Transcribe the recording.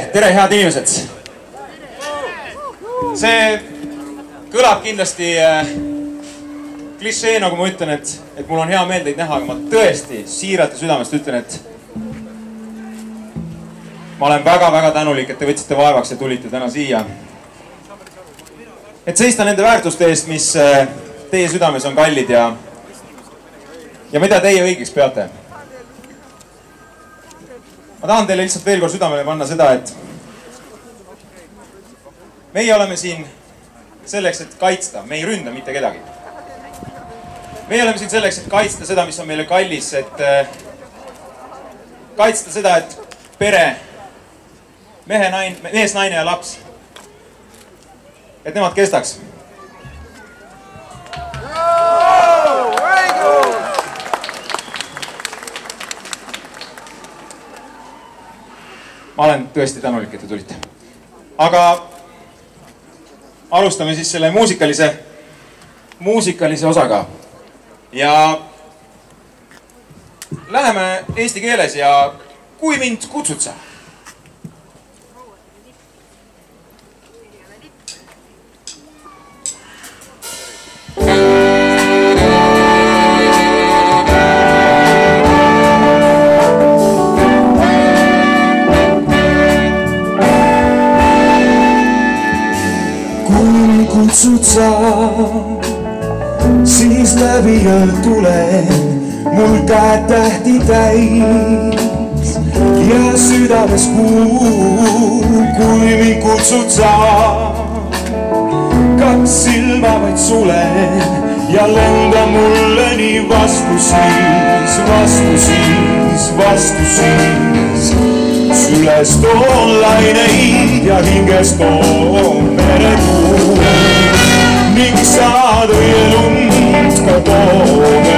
tere, head inimesed! See kõlab kindlasti klišee, nagu ma ütlen, et mul on hea meel teid näha, aga ma tõesti siiralt ja südamest ütlen, et ma olen väga-väga tänulik, et te võtsite vaevaks ja tulite täna siia. Et seista nende väärtuste eest, mis teie südames on kallid ja mida teie õigeks peate. Ma tahan teile lihtsalt veel kord südamele panna seda, et meie oleme siin selleks, et kaitsta. Me ei ründa mitte kedagi. Meie oleme siin selleks, et kaitsta seda, mis on meile kallis, et kaitsta seda, et pere, mees, naine ja laps, et nemad kestaks. Ma olen tõesti tänulik, et te tulite. Aga alustame siis selle muusikalise osaga. Ja läheme eesti keeles ja kui mind kutsud sa? Kutsud sa, siis läbi öö tulen, mul käed tähti täis ja südames kuu. Kui mind kutsud sa, kaks silma vaid sulen ja lenda mulle nii vastu siis, vastu siis, vastu siis. Sülest on laineid ja hingest on meretuul ning saad õielund ka toome